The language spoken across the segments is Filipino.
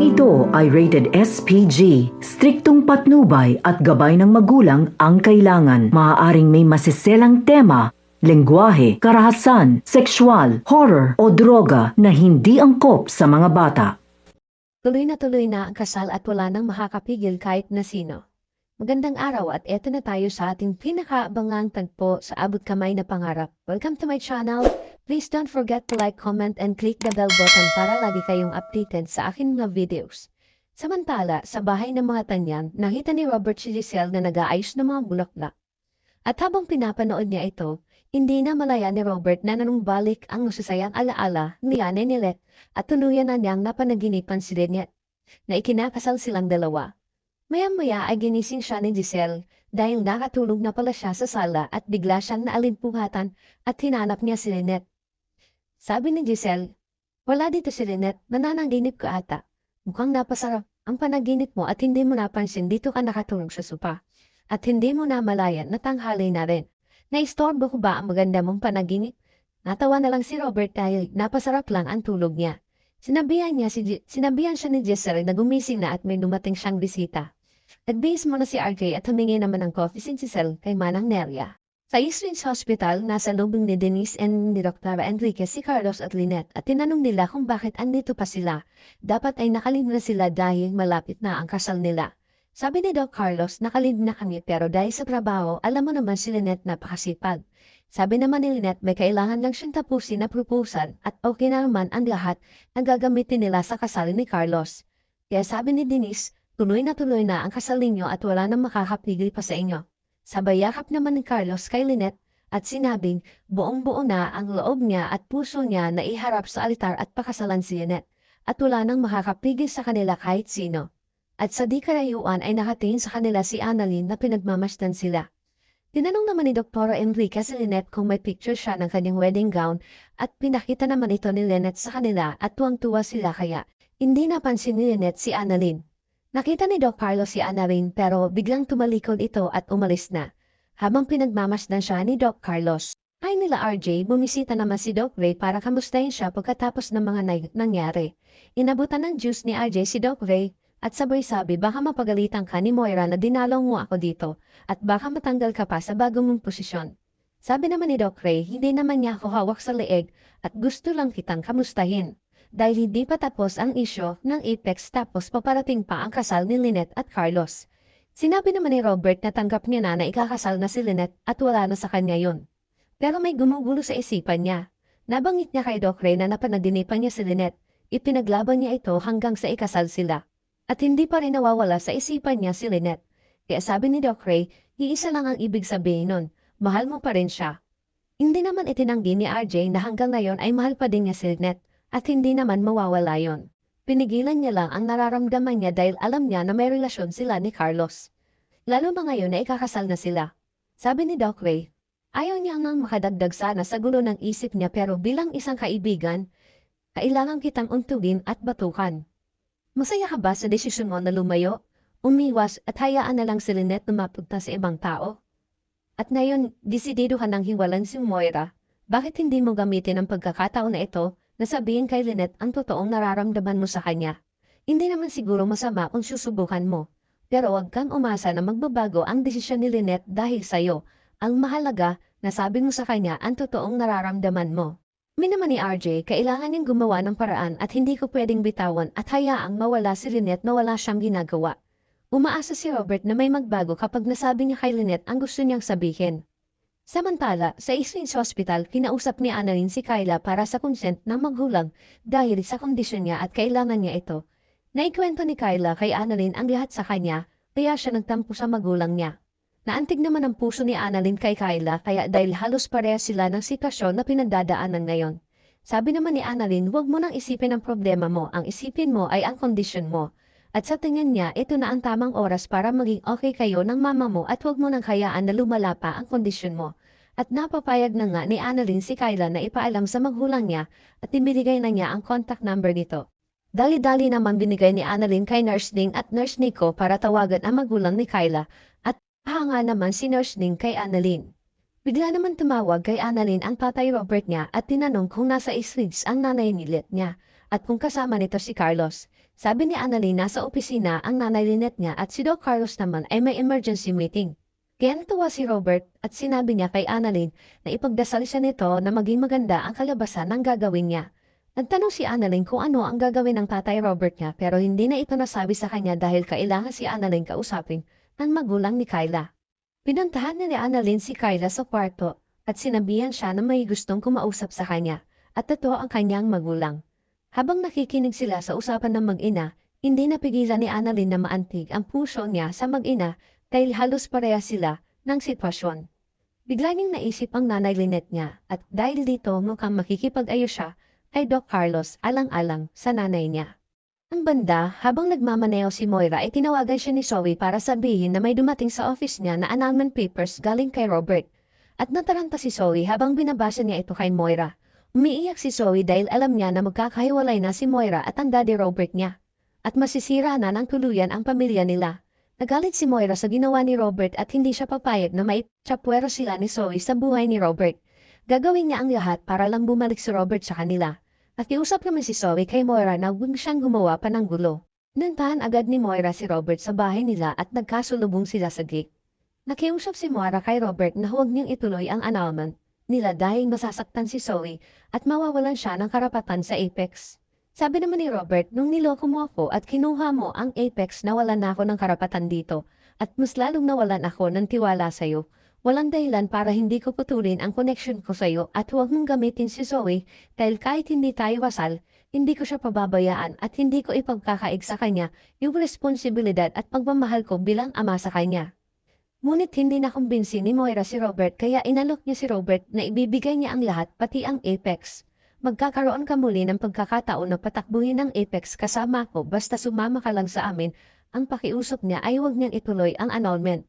Programang ito ay rated SPG. Striktong patnubay at gabay ng magulang ang kailangan. Maaaring may masiselang tema, lengguwahe, karahasan, sexual, horror o droga na hindi angkop sa mga bata. Tuloy na ang kasal at wala nang makakapigil kahit na sino. Magandang araw at eto na tayo sa ating pinakaabangang tagpo sa abot kamay na pangarap. Welcome to my channel. Please don't forget to like, comment, and click the bell button para lagi kayong updated sa aking mga videos. Samantala, sa bahay ng mga tanyag, nakita ni Robert si Giselle na nag-aayos ng mga bulaklak. At habang pinapanood niya ito, hindi na malaya ni Robert na nanumbalik ang masasayang alaala ni Anne Nilet at tuluyan na niyang napanaginipan si Lynette na ikinakasal silang dalawa. Maya-maya ay ginising siya ni Giselle dahil nakatulog na pala siya sa sala at bigla siyang naalinpuhatan at hinanap niya si Lynette. Sabi ni Giselle, "Wala dito si Lynette, nananaginip ka ata. Mukhang napasarap ang panaginip mo at hindi mo napansin dito ka nakatulog sa sopa. At hindi mo namalayan na tanghali na rin. Naistorbo ko ba ang maganda mong panaginip?" Natawa na lang si Robert dahil napasarap lang ang tulog niya. Sinabihan siya ni Giselle na gumising na at may dumating siyang bisita. Nagbihis muna si RJ at humingi naman ng coffee si Giselle kay Manang Nelia. Sa East Ridge Hospital, nasa lubong ni Denise and ni Dr. Enriquez si Carlos at Lynette at tinanong nila kung bakit andito pa sila. Dapat ay nakalib na sila dahil malapit na ang kasal nila. Sabi ni Doc Carlos, nakalib na kami pero dahil sa trabaho, alam mo naman si Lynette napakasipag. Sabi naman ni Lynette may kailangan lang siyang tapusin na proposal at okay na naman ang lahat na gagamitin nila sa kasal ni Carlos. Kaya sabi ni Denise, tuloy na ang kasal ninyo at wala nang makakapigil pa sa inyo. Sabay yakap naman ni Carlos kay Lynette at sinabing buong-buo na ang loob niya at puso niya na iharap sa altar at pakasalan si Lynette at wala nang makakapigil sa kanila kahit sino. At sa di karayuan ay nakatingin sa kanila si Annalyn na pinagmamasdan sila. Tinanong naman ni Dr. Enriquez si Lynette kung may picture siya ng kanyang wedding gown at pinakita naman ito ni Lynette sa kanila at tuwang-tuwa sila kaya hindi napansin ni Lynette si Annalyn. Nakita ni Doc Carlos si Annalyn pero biglang tumalikod ito at umalis na. Habang pinagmamasdan siya ni Doc Carlos, ay nila RJ, bumisita naman si Doc Ray para kamustahin siya pagkatapos ng mga nangyari. Inabutan ng juice ni RJ si Doc Ray at sabay sabi baka mapagalitan ka ni Moira na dinalaw mo ako dito at baka matanggal ka pa sa bagong mong posisyon. Sabi naman ni Doc Ray, hindi naman niya ako hawak sa leeg at gusto lang kitang kamustahin. Dahil hindi pa tapos ang isyo ng Apex tapos paparating pa ang kasal ni Lynette at Carlos. Sinabi naman ni Robert na tanggap niya na ikakasal na si Lynette at wala na sa kanya yun. Pero may gumugulo sa isipan niya. Nabanggit niya kay Doc Ray na napanaginipan niya si Lynette. Ipinaglaban niya ito hanggang sa ikasal sila. At hindi pa rin nawawala sa isipan niya si Lynette. Kaya sabi ni Doc Ray, iisa lang ang ibig sabihin nun, mahal mo pa rin siya. Hindi naman itinanggi ni RJ na hanggang ngayon ay mahal pa din niya si Lynette. At hindi naman mawawala yon. Pinigilan niya lang ang nararamdaman niya dahil alam niya na may relasyon sila ni Carlos. Lalo na ngayon na ikakasal na sila. Sabi ni Doc Ray, ayaw niya nang makadagdag sana sa gulo ng isip niya pero bilang isang kaibigan, kailangan kitang untugin at batukan. Masaya ka ba sa desisyon mo na lumayo, umiwas at hayaan na lang si Lynette na mapunta sa ibang tao? At ngayon, desidido ka nang hiwalan si Moira, bakit hindi mo gamitin ang pagkakataon na ito na sabihin kay Lynette ang totoong nararamdaman mo sa kanya? Hindi naman siguro masama kung susubukan mo. Pero huwag kang umasa na magbabago ang desisyon ni Lynette dahil sa'yo. Ang mahalaga, nasabi mo sa kanya ang totoong nararamdaman mo. Min naman ni RJ, kailangan niyang gumawa ng paraan at hindi ko pwedeng bitawan at hayaang mawala si Lynette na wala siyang ginagawa. Umaasa si Robert na may magbago kapag nasabi niya kay Lynette ang gusto niyang sabihin. Samantala, sa East Ridge Hospital, kinausap ni Annalyn si Kyla para sa consent ng magulang dahil sa kondisyon niya at kailangan niya ito. Naikwento ni Kyla kay Annalyn ang lahat sa kanya, kaya siya nagtampo sa magulang niya. Naantig naman ang puso ni Annalyn kay Kyla kaya dahil halos parehas sila ng sitwasyon na pinagdadaanan ngayon. Sabi naman ni Annalyn, huwag mo nang isipin ang problema mo, ang isipin mo ay ang kondisyon mo. At sa tingin niya, ito na ang tamang oras para maging okay kayo ng mama mo at huwag mo nang hayaan na lumala pa ang kondisyon mo. At napapayag na nga ni Annalyn si Kyla na ipaalam sa magulang niya at ibinigay na niya ang contact number nito. Dali-dali naman binigay ni Annalyn kay Nurse Ning at Nurse Nico para tawagan ang magulang ni Kyla at hanga naman si Nurse Ning kay Annalyn. Bigla naman tumawag kay Annalyn ang tatay Robert niya at tinanong kung nasa East Ridge ang nanay ni Lynette niya at kung kasama nito si Carlos. Sabi ni Annalyn nasa opisina ang nanay Lynette niya at si Doc Carlos naman ay may emergency meeting. Kaya natuwa si Robert at sinabi niya kay Annalyn na ipagdasal siya nito na maging maganda ang kalabasan ng gagawin niya. Nagtanong si Annalyn kung ano ang gagawin ng tatay Robert niya pero hindi na ito nasabi sa kanya dahil kailangan si Annalyn kausapin ng magulang ni Kyla. Pinuntahan ni Annalyn si Kyla sa kwarto at sinabihan siya na may gustong kumausap sa kanya at ito ang kanyang magulang. Habang nakikinig sila sa usapan ng mag-ina, hindi napigilan ni Annalyn na maantig ang puso niya sa mag-ina dahil halos pareha sila ng sitwasyon. Bigla niyang naisip ang nanay Lynette niya at dahil dito mukhang makikipag-ayos siya kay Doc Carlos alang-alang sa nanay niya. Ang banda, habang nagmamaneo si Moira ay tinawagan siya ni Zoe para sabihin na may dumating sa office niya na annulment papers galing kay Robert. At nataranta si Zoe habang binabasa niya ito kay Moira. Umiiyak si Zoe dahil alam niya na magkakahiwalay na si Moira at ang daddy Robert niya. At masisira na ng tuluyan ang pamilya nila. Nagalit si Moira sa ginawa ni Robert at hindi siya papayag na may tsapwero sila ni Zoe sa buhay ni Robert. Gagawin niya ang lahat para lang bumalik si Robert sa kanila. At iusap naman si Zoe kay Moira na huwag siyang gumawa pa ng gulo. Nantahan agad ni Moira si Robert sa bahay nila at nagkasulubong sila sa gate. Nakiusap si Moira kay Robert na huwag niyang ituloy ang annulment nila dahil masasaktan si Zoe at mawawalan siya ng karapatan sa Apex. Sabi naman ni Robert, nung niloko mo ako at kinuha mo ang Apex, nawalan na ako ng karapatan dito at mas lalong nawalan ako ng tiwala sa'yo. Walang dahilan para hindi ko putulin ang connection ko sa'yo at huwag mong gamitin si Zoe dahil kahit hindi tayo wasal, hindi ko siya pababayaan at hindi ko ipagkakaig sa kanya yung responsibilidad at pagmamahal ko bilang ama sa kanya. Ngunit hindi nakumbinsi ni Moira si Robert kaya inalok niya si Robert na ibibigay niya ang lahat pati ang Apex. Magkakaroon ka muli ng pagkakataon na patakbuhin ang Apex kasama ko basta sumama ka lang sa amin. Ang pakiusap niya ay huwag niyang ituloy ang annulment.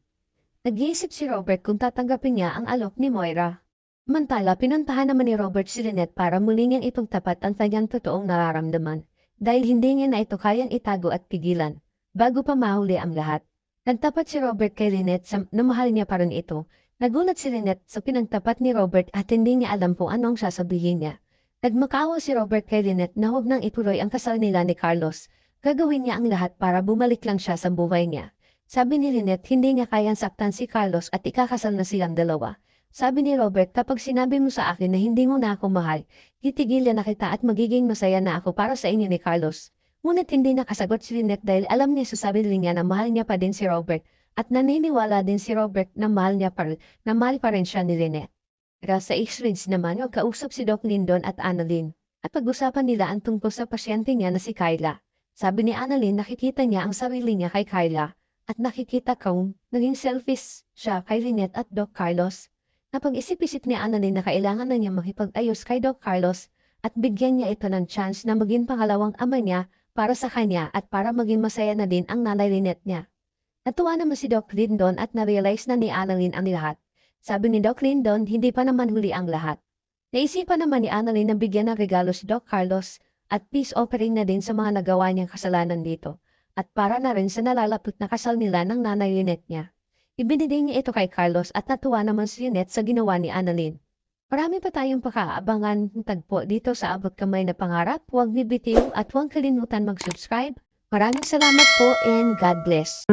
Nag-iisip si Robert kung tatanggapin niya ang alok ni Moira. Mantala, pinuntahan naman ni Robert si Lynette para muli niyang ipagtapat ang kanyang totoong nararamdaman dahil hindi niya na ito kayang itago at pigilan bago pa mahuli ang lahat. Nagtapat si Robert kay Lynette na mahal niya pa rin ito. Nagulat si Lynette sa pinagtapat ni Robert at hindi niya alam kung anong sasabihin niya. Nagmakaawa si Robert kay Lynette na huwag nang ituloy ang kasal nila ni Carlos. Gagawin niya ang lahat para bumalik lang siya sa buhay niya. Sabi ni Lynette hindi niya kayang saktan si Carlos at ikakasal na silang dalawa. Sabi ni Robert, kapag sinabi mo sa akin na hindi mo na ako mahal, titigilan na kita at magiging masaya na ako para sa inyo ni Carlos. Ngunit hindi nakasagot si Lynette dahil alam niya sa sarili niya na mahal niya pa din si Robert at naniniwala din si Robert na mahal pa rin siya ni Lynette. Sa X-Ridge naman, magkausap si Doc Lyndon at Annalyn at pag-usapan nila ang tungkol sa pasyente niya na si Kyla. Sabi ni Annalyn nakikita niya ang sarili niya kay Kyla at nakikita kong naging selfish siya kay Lynette at Doc Carlos. Napag-isip-isip ni Annalyn na kailangan na niya makipag-ayos kay Doc Carlos at bigyan niya ito ng chance na maging pangalawang ama niya para sa kanya at para maging masaya na din ang nanay Lynette niya. Natuwa naman si Doc Lyndon at na-realize na ni Annalyn ang lahat. Sabi ni Doc Lyndon, hindi pa naman huli ang lahat. Naisipan naman ni Annalyn na bigyan ng regalo si Doc Carlos at peace offering na din sa mga nagawa niyang kasalanan dito at para na rin sa nalalapit na kasal nila ng nanay Lynette niya. Ibinigay niya ito kay Carlos at natuwa naman si Lynette sa ginawa ni Annalyn. Marami pa tayong pakaabangan ng tagpo dito sa Abot Kamay na Pangarap. Huwag bibitiw at huwag kalimutan mag-subscribe. Maraming salamat po and God bless.